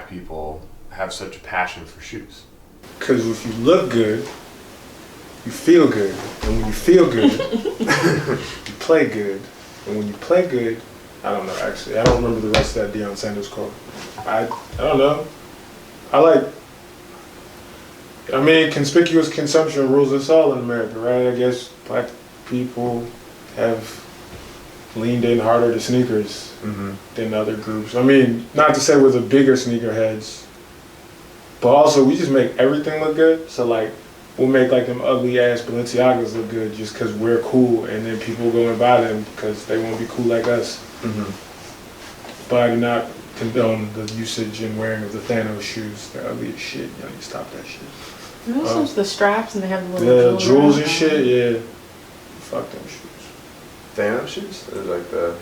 black people have such a passion for shoes? Because if you look good, you feel good. And when you feel good, you play good. And when you play good, I don't know, actually. I don't remember the rest of that Deion Sanders quote. I don't know. I mean, conspicuous consumption rules us all in America, right? I guess black people have leaned in harder to sneakers than other groups. I mean, not to say we're the bigger sneakerheads, but also we just make everything look good. So like, we'll make like them ugly ass Balenciagas look good just because we're cool, and then people go and buy them because they want to be cool like us. But I do not condone the usage and wearing of the Thanos shoes. They're ugly as shit. Y'all need to stop that shit. And also the straps and they have the little jewels and shit. Yeah, fuck them shoes. Thanos shoes? They're like they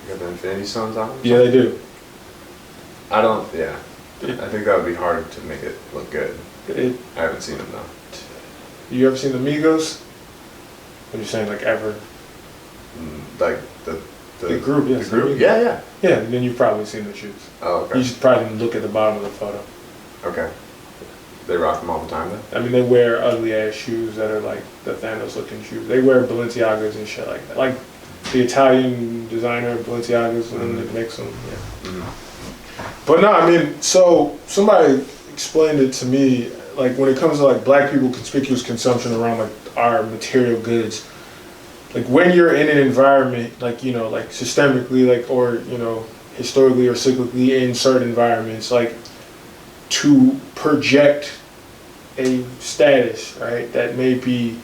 got the Infinity Stones on them? Yeah, they do. I don't. Yeah, I think that would be hard to make it look good. I haven't seen them though. You ever seen the Migos? What are you saying, like ever? Like the group, yes. The group? Yeah. Yeah, then you've probably seen the shoes. Oh, okay. You should probably look at the bottom of the photo. Okay. They rock them all the time then? I mean, they wear ugly ass shoes that are like the Thanos looking shoes. They wear Balenciagas and shit like that. Like the Italian designer Balenciagas and it makes them, yeah. But no, I mean, so somebody explained it to me, like when it comes to like black people conspicuous consumption around like our material goods, like when you're in an environment, like, you know, like systemically, like, or, you know, historically or cyclically in certain environments, like to project a status, right, that may be,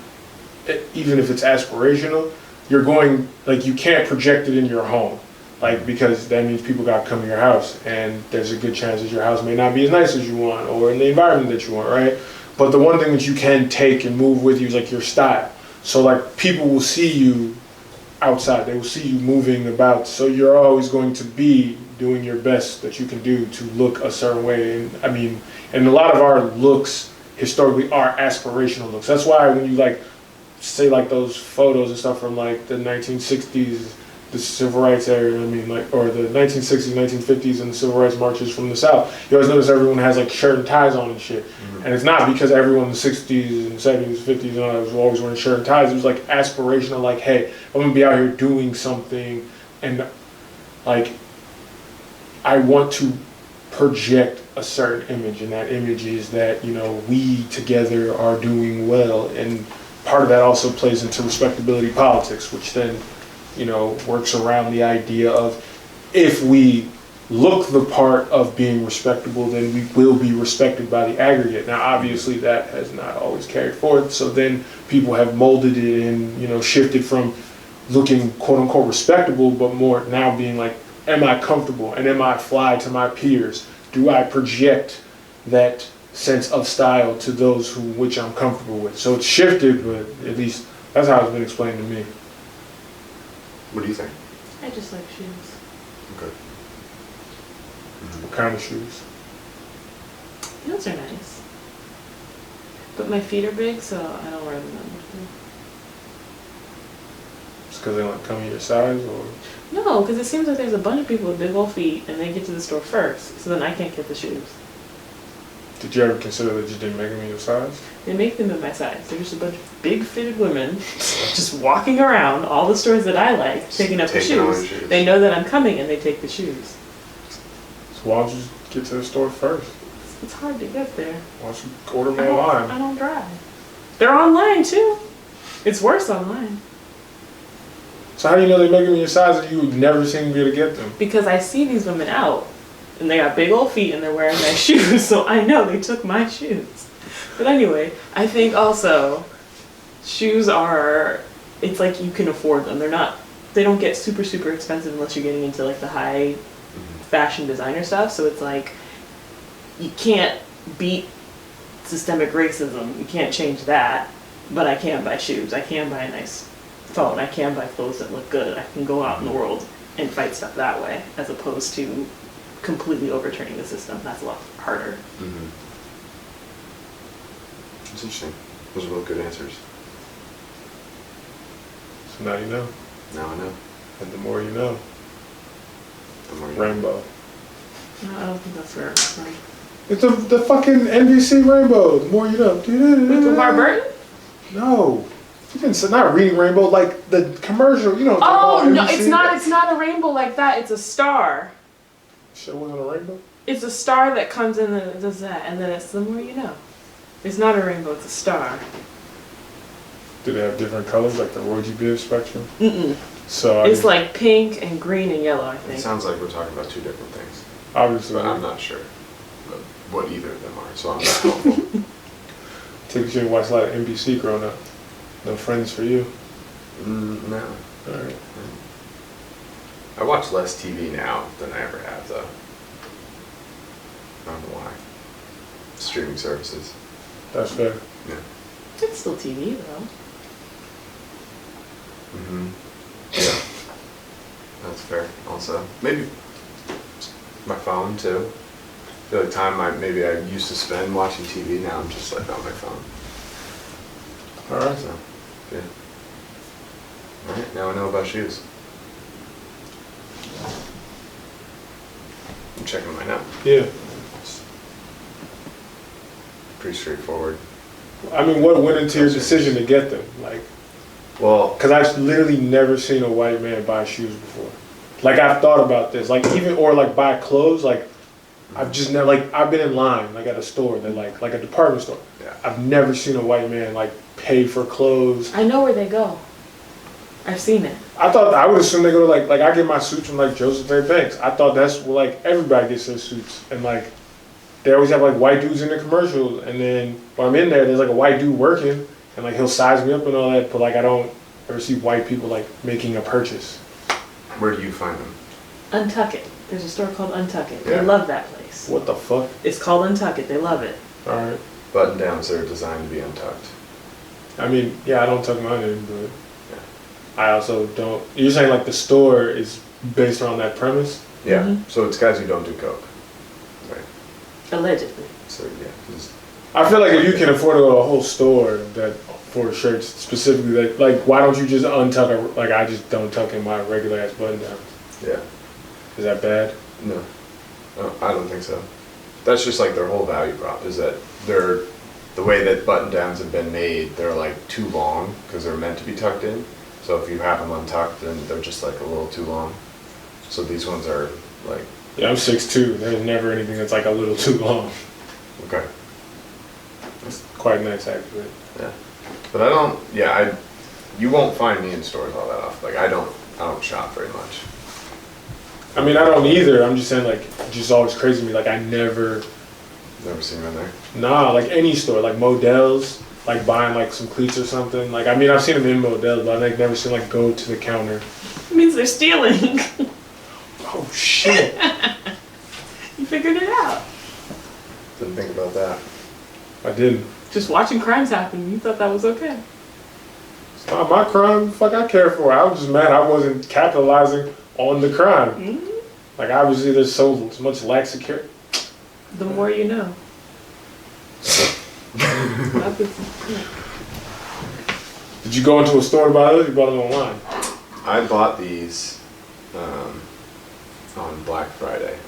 even if it's aspirational, you're going, like, you can't project it in your home, like, because that means people got to come to your house, and there's a good chance that your house may not be as nice as you want, or in the environment that you want, right? But the one thing that you can take and move with you is like your style. So like people will see you outside, they will see you moving about, so you're always going to be doing your best that you can do to look a certain way. And I mean, and a lot of our looks historically are aspirational looks. That's why when you like say like those photos and stuff from like the 1960s, the civil rights era, I mean, like, or the 1960s, 1950s and the civil rights marches from the South, you always notice everyone has like shirt and ties on and shit. And it's not because everyone in the 60s and 70s, 50s and all that was always wearing shirt and ties. It was like aspirational, like, hey, I'm gonna be out here doing something, and like I want to project a certain image, and that image is that, you know, we together are doing well. And part of that also plays into respectability politics, which then, you know, works around the idea of if we look the part of being respectable, then we will be respected by the aggregate. Now, obviously, that has not always carried forth. So then people have molded it and, you know, shifted from looking quote unquote respectable, but more now being like, am I comfortable and am I fly to my peers? Do I project that sense of style to those which I'm comfortable with? So it's shifted, but at least that's how it's been explained to me. What do you think? I just like shoes. Okay. What kind of shoes? Heels are nice. But my feet are big, so I don't wear them that much. Just because they don't come in your size, or? No, because it seems like there's a bunch of people with big old feet and they get to the store first, so then I can't get the shoes. Did you ever consider that you didn't make them in your size? They make them in my size. They're just a bunch of big fitted women just walking around all the stores that I like, picking up the shoes. They know that I'm coming and they take the shoes. So why don't you just get to the store first? It's hard to get there. Why don't you order them online? I don't drive. They're online too. It's worse online. So how do you know they make them in your size if you've never seen me able to get them? Because I see these women out and they got big old feet and they're wearing nice shoes, so I know they took my shoes. But anyway, I think also shoes are, it's like you can afford them. They don't get super, super expensive unless you're getting into like the high fashion designer stuff. So it's like, you can't beat systemic racism. You can't change that, but I can buy shoes. I can buy a nice phone. I can buy clothes that look good. I can go out in the world and fight stuff that way, as opposed to completely overturning the system. That's a lot harder. It's interesting. Those are both good answers. So now you know. Now I know. And the more you know, The more you rainbow. No, I don't think that's where it's from. It's the fucking NBC Rainbow. The more you know. With LeVar Burton? No. You didn't, not Reading Rainbow, like the commercial, you know. Oh, no, it's not. It's not a rainbow like that. It's a star. Shit wasn't a rainbow? It's a star that comes in and does that, and then it's the more you know. It's not a rainbow, it's a star. Do they have different colors, like the Roji Biv spectrum? Mm-mm. So it's like pink and green and yellow, I think. It sounds like we're talking about two different things. Obviously. But I'm not sure what either of them are, so I'm not helpful. Take you to watch a lot of NBC growing up. No Friends for you? No. Alright. I watch less TV now than I ever have, though. I don't know why. Streaming services. That's fair. Yeah. It's still TV, though. Mm-hmm. Yeah. That's fair, also. Maybe my phone, too. I feel like time maybe I used to spend watching TV, now I'm just like on my phone. Alright. So, yeah. Alright, now I know about shoes. I'm checking mine out. Yeah. It's pretty straightforward. I mean, what went into your decision to get them? Like, well, because I've literally never seen a white man buy shoes before. Like, I've thought about this. Like, even, or like buy clothes. Like, I've just never, like, I've been in line, like at a store, that like a department store. Yeah. I've never seen a white man, like, pay for clothes. I know where they go. I've seen it. I would assume they go to like I get my suits from like Joseph A. Banks. I thought that's where like everybody gets their suits, and like they always have like white dudes in the commercials, and then when I'm in there, there's like a white dude working, and like he'll size me up and all that, but like I don't ever see white people like making a purchase. where do you find them? Untuck It. There's a store called Untuck It. Yeah. They love that place. What the fuck? It's called Untuck It. They love it. All right. Button downs are designed to be untucked. I mean, yeah, I don't tuck mine in, but I also don't. You're saying like the store is based around that premise? Yeah. Mhm. So it's guys who don't do coke. Right. Allegedly. So yeah. I feel like if you can afford to go to a whole store that for shirts specifically, like why don't you just untuck a, like I just don't tuck in my regular ass button down. Yeah. Is that bad? No. I don't think so. That's just like their whole value prop is that they're the way that button downs have been made. They're like too long because they're meant to be tucked in. So if you have them untucked, then they're just like a little too long. So these ones are like. Yeah, I'm 6'2". There's never anything that's like a little too long. Okay. It's quite nice actually. Yeah. But I don't. Yeah. You won't find me in stores all that often. Like I don't shop very much. I mean, I don't either. I'm just saying, like, it's just always crazy to me. Like, I never. Never seen them there. Nah, like any store, like Modell's, like buying like some cleats or something. Like, I mean, I've seen them in Modell's, but I've like, never seen like go to the counter. It means they're stealing. Oh shit! You figured it out. Didn't think about that. I didn't. Just watching crimes happen. You thought that was okay. It's not my crime. Fuck, I care for it. I was just mad I wasn't capitalizing on the crime. Mm-hmm. Like, obviously, there's so much lack security. The more you know. Did you go into a store to buy those? Or you bought them online? I bought these on Black Friday.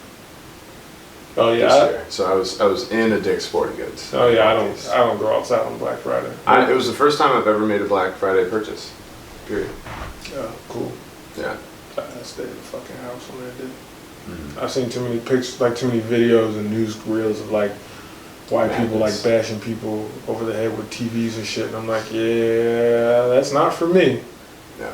Oh This yeah. year. So I was in a Dick's Sporting Goods. Oh yeah. I don't go outside on Black Friday. It was the first time I've ever made a Black Friday purchase. Period. Yeah, cool. Yeah. I stayed in the fucking house when I did. Mm-hmm. I've seen too many pictures, like too many videos and news reels of like white people like Madness. bashing people over the head with TVs and shit, and I'm like, yeah, that's not for me. Yeah.